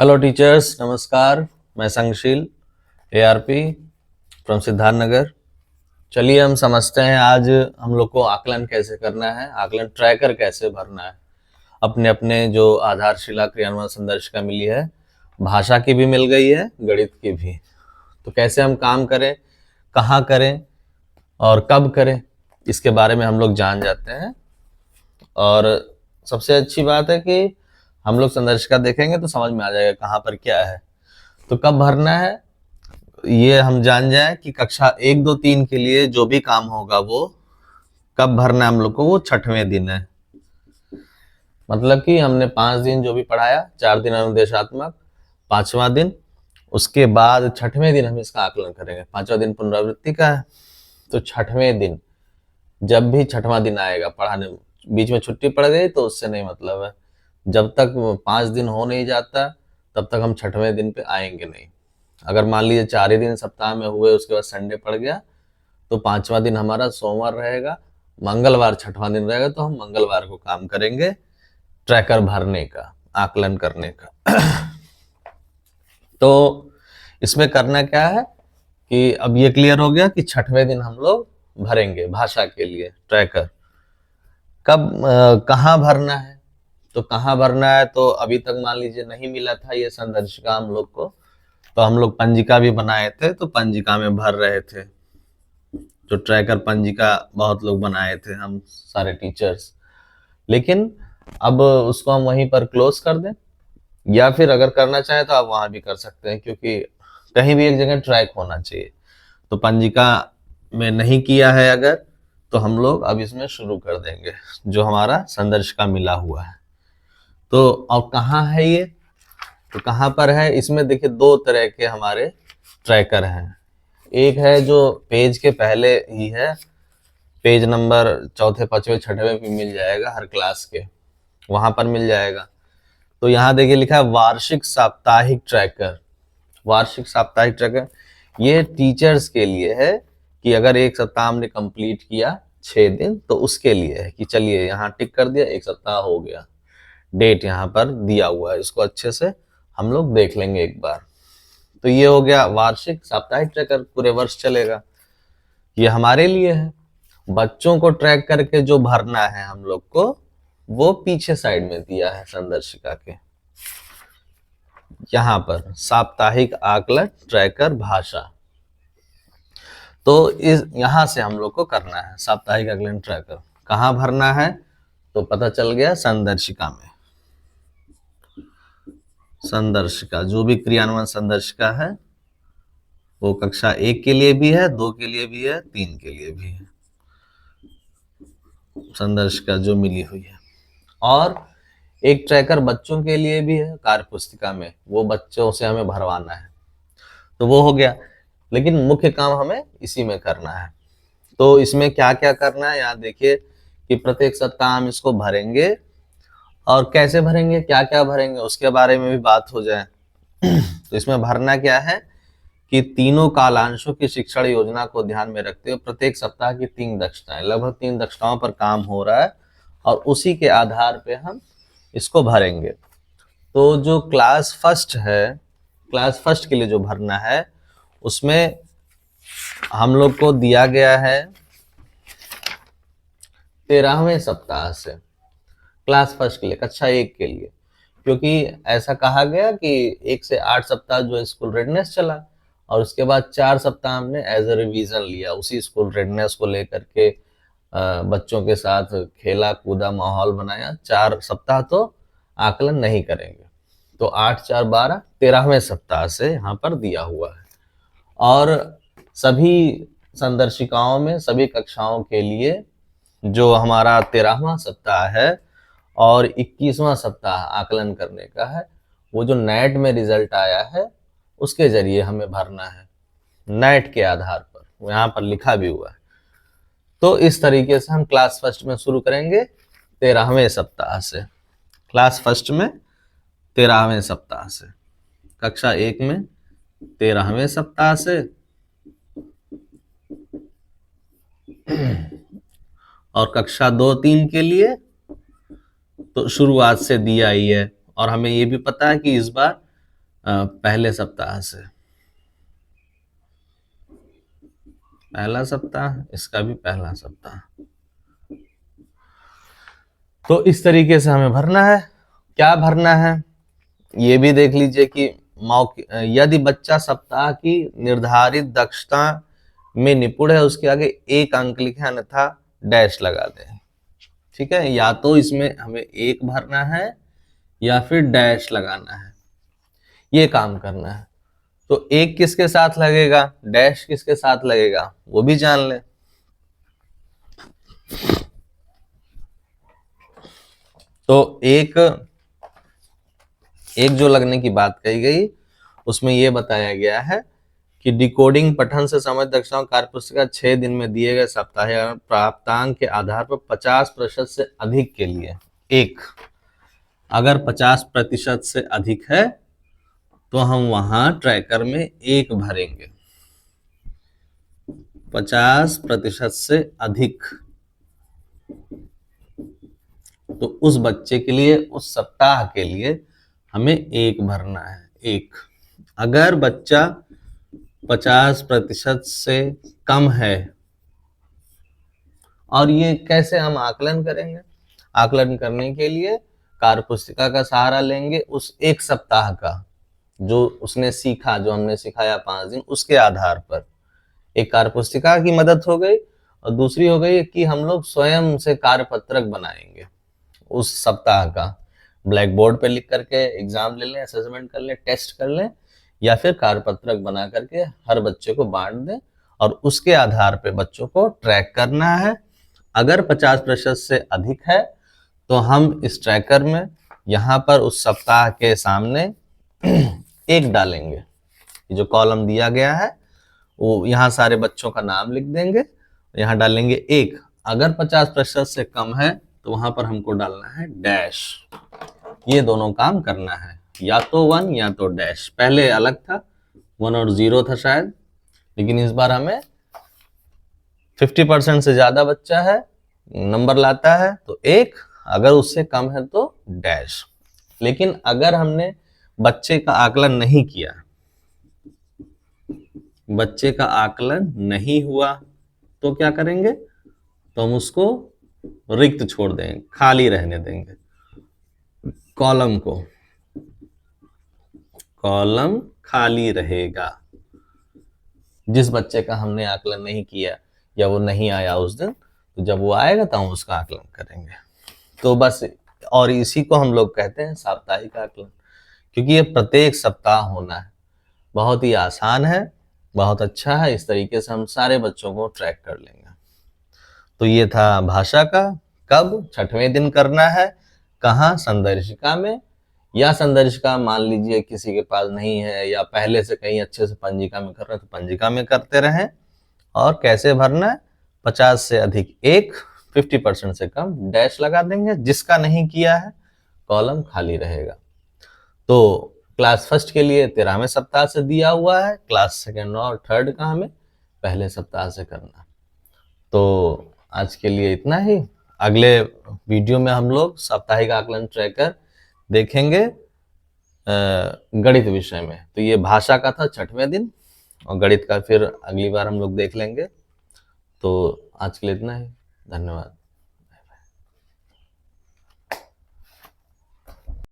Hello teachers, नमस्कार। मैं संगशील ARP from Siddharth Nagar. चलिए हम समझते हैं आज हम लोग को आकलन कैसे करना है, आकलन ट्रैकर कैसे भरना है। अपने अपने जो आधारशिला क्रियान्वयन संदर्शिका मिली है, भाषा की भी मिल गई है, गणित की भी। तो कैसे हम काम करें, कहाँ करें और कब करें, इसके बारे में हम लोग जान जाते हैं। और सबसे अच्छी बात है कि हम लोग संदर्शिका देखेंगे तो समझ में आ जाएगा कहाँ पर क्या है। तो कब भरना है ये हम जान जाए कि कक्षा 1, 2, 3 के लिए जो भी काम होगा वो कब भरना है हम लोग को, वो 6वें दिन है। मतलब कि हमने 5 दिन जो भी पढ़ाया, 4 दिन अनुदेशात्मक, 5वां दिन, उसके बाद 6वें दिन हम इसका आकलन करेंगे। 5वां दिन पुनरावृत्ति का है, तो 6वें दिन जब भी 6वां दिन आएगा पढ़ाने, बीच में छुट्टी पड़ गई तो उससे नहीं मतलब है। जब तक 5 दिन हो नहीं जाता तब तक हम 6वें दिन पे आएंगे नहीं। अगर मान लीजिए 4 ही दिन सप्ताह में हुए, उसके बाद संडे पड़ गया, तो 5वां दिन हमारा सोमवार रहेगा, मंगलवार 6वां दिन रहेगा, तो हम मंगलवार को काम करेंगे ट्रैकर भरने का, आकलन करने का। तो इसमें करना क्या है कि अब ये क्लियर हो गया कि 6वें दिन हम लोग भरेंगे भाषा के लिए ट्रैकर। कब कहाँ भरना है, तो कहाँ भरना है, तो अभी तक मान लीजिए नहीं मिला था ये संदर्शिका हम लोग को, तो हम लोग पंजिका भी बनाए थे, तो पंजिका में भर रहे थे। जो ट्रैकर पंजिका बहुत लोग बनाए थे, हम सारे टीचर्स। लेकिन अब उसको हम वहीं पर क्लोज कर दें, या फिर अगर करना चाहें तो आप वहां भी कर सकते हैं, क्योंकि कहीं भी एक जगह ट्रैक होना चाहिए। तो पंजिका में नहीं किया है अगर, तो हम लोग अब इसमें शुरू कर देंगे जो हमारा संदर्शिका मिला हुआ है। तो अब कहाँ है ये, तो कहाँ पर है, इसमें देखिए 2 तरह के हमारे ट्रैकर हैं। एक है जो पेज के पहले ही है, पेज नंबर 4, 5, 6वें पे मिल जाएगा, हर क्लास के वहां पर मिल जाएगा। तो यहाँ देखिए लिखा है वार्षिक साप्ताहिक ट्रैकर। वार्षिक साप्ताहिक ट्रैकर ये टीचर्स के लिए है कि अगर एक सप्ताह हमने कंप्लीट किया 6 दिन, तो उसके लिए है कि चलिए यहाँ टिक कर दिया, एक सप्ताह हो गया, डेट यहाँ पर दिया हुआ है, इसको अच्छे से हम लोग देख लेंगे एक बार। तो ये हो गया वार्षिक साप्ताहिक ट्रैकर, पूरे वर्ष चलेगा। ये हमारे लिए है। बच्चों को ट्रैक करके जो भरना है हम लोग को, वो पीछे साइड में दिया है संदर्शिका के, यहाँ पर साप्ताहिक आकलन ट्रैकर भाषा। तो इस यहां से हम लोग को करना है साप्ताहिक आकलन ट्रैकर। कहाँ भरना है, तो पता चल गया संदर्शिका में। संदर्शिका जो भी क्रियान्वयन संदर्शिका है वो कक्षा 1 के लिए भी है, 2 के लिए भी है, 3 के लिए भी है, संदर्शिका जो मिली हुई है। और एक ट्रैकर बच्चों के लिए भी है कार्य पुस्तिका में, वो बच्चों से हमें भरवाना है, तो वो हो गया। लेकिन मुख्य काम हमें इसी में करना है। तो इसमें क्या क्या करना है, यहाँ देखिए कि प्रत्येक सप्ताह हम इसको भरेंगे, और कैसे भरेंगे, क्या क्या भरेंगे, उसके बारे में भी बात हो जाए। तो इसमें भरना क्या है कि तीनों कालांशों की शिक्षण योजना को ध्यान में रखते हुए प्रत्येक सप्ताह की 3 दक्षताएं, लगभग 3 दक्षताओं पर काम हो रहा है, और उसी के आधार पे हम इसको भरेंगे। तो जो क्लास फर्स्ट है, क्लास फर्स्ट के लिए जो भरना है, उसमें हम लोग को दिया गया है 13वें सप्ताह से, क्लास फर्स्ट के लिए, कक्षा 1 के लिए। क्योंकि ऐसा कहा गया कि 1 से 8 सप्ताह जो स्कूल रेडनेस चला, और उसके बाद 4 सप्ताह हमने एज ए रिवीजन लिया, उसी स्कूल रेडनेस को लेकर के बच्चों के साथ खेला कूदा, माहौल बनाया। 4 सप्ताह तो आकलन नहीं करेंगे, तो 8, 4, 12, 13वें सप्ताह से यहाँ पर दिया हुआ है। और सभी संदर्शिकाओं में, सभी कक्षाओं के लिए जो हमारा 13वां सप्ताह है और 21वां सप्ताह आकलन करने का है, वो जो नेट में रिजल्ट आया है उसके जरिए हमें भरना है, नेट के आधार पर, यहाँ पर लिखा भी हुआ है। तो इस तरीके से हम क्लास फर्स्ट में शुरू करेंगे 13वें सप्ताह से, क्लास फर्स्ट में 13वें सप्ताह से, कक्षा 1 में 13वें सप्ताह से, और कक्षा 2, 3 के लिए तो शुरुआत से दिया ही है। और हमें ये भी पता है कि इस बार पहले सप्ताह से, पहला सप्ताह, इसका भी पहला सप्ताह। तो इस तरीके से हमें भरना है। क्या भरना है ये भी देख लीजिए कि यदि बच्चा सप्ताह की निर्धारित दक्षता में निपुण है, उसके आगे 1 अंक लिखे, अन्यथा डैश लगा दें। ठीक है, या तो इसमें हमें 1 भरना है या फिर डैश लगाना है, ये काम करना है। तो 1 किसके साथ लगेगा, डैश किसके साथ लगेगा, वो भी जान लें। तो एक जो लगने की बात कही गई, उसमें यह बताया गया है कि डिकोडिंग पठन से समझ दक्षताओं कार्यपुस्तिका 6 दिन में दिए गए साप्ताहिक प्राप्तांक के आधार पर 50% से अधिक के लिए 1, अगर 50% से अधिक है तो हम वहां ट्रैकर में 1 भरेंगे। 50% से अधिक, तो उस बच्चे के लिए, उस सप्ताह के लिए हमें 1 भरना है, 1। अगर बच्चा 50% से कम है, और ये कैसे हम आकलन करेंगे, आकलन करने के लिए कार्यपुस्तिका का सहारा लेंगे, उस 1 सप्ताह का जो उसने सीखा, जो हमने सिखाया 5 दिन, उसके आधार पर एक कार्यपुस्तिका की मदद हो गई, और दूसरी हो गई कि हम लोग स्वयं से कार्यपत्रक बनाएंगे उस सप्ताह का, ब्लैक बोर्ड पे लिख करके एग्जाम ले लें, असेसमेंट कर लें, टेस्ट कर लें, या फिर कार्यपत्रक बना करके हर बच्चे को बांट दें, और उसके आधार पे बच्चों को ट्रैक करना है। अगर 50% से अधिक है तो हम इस ट्रैकर में यहाँ पर उस सप्ताह के सामने 1 डालेंगे। जो कॉलम दिया गया है वो यहाँ सारे बच्चों का नाम लिख देंगे, यहाँ डालेंगे 1। अगर 50% से कम है तो वहां पर हमको डालना है डैश। ये दोनों काम करना है, या तो 1 या तो डैश। पहले अलग था, 1 और 0 था शायद, लेकिन इस बार हमें 50% से ज्यादा बच्चा है, नंबर लाता है तो 1, अगर उससे कम है तो डैश। लेकिन अगर हमने बच्चे का आकलन नहीं किया, बच्चे का आकलन नहीं हुआ, तो क्या करेंगे, तो हम उसको रिक्त छोड़ देंगे, खाली रहने देंगे कॉलम को, कॉलम खाली रहेगा। जिस बच्चे का हमने आकलन नहीं किया या वो नहीं आया उस दिन, तो जब वो आएगा तो हम उसका आकलन करेंगे। तो बस, और इसी को हम लोग कहते हैं साप्ताहिक आकलन, क्योंकि ये प्रत्येक सप्ताह होना है। बहुत ही आसान है, बहुत अच्छा है, इस तरीके से हम सारे बच्चों को ट्रैक कर लेंगे। तो ये था भाषा का। कब, 6वें दिन करना है। कहाँ, संदर्शिका में, या संदर्शिका मान लीजिए किसी के पास नहीं है, या पहले से कहीं अच्छे से पंजिका में कर रहे हैं तो पंजिका में करते रहें। और कैसे भरना है, 50 से अधिक 1, 50% से कम डैश लगा देंगे, जिसका नहीं किया है कॉलम खाली रहेगा। तो क्लास फर्स्ट के लिए 13वें सप्ताह से दिया हुआ है, क्लास सेकंड और थर्ड का हमें पहले सप्ताह से करना। तो आज के लिए इतना ही। अगले वीडियो में हम लोग साप्ताहिक आकलन ट्रैकर देखेंगे गणित विषय में। तो ये भाषा का था 6वें दिन, और गणित का फिर अगली बार हम लोग देख लेंगे। तो आज के लिए इतना ही, धन्यवाद।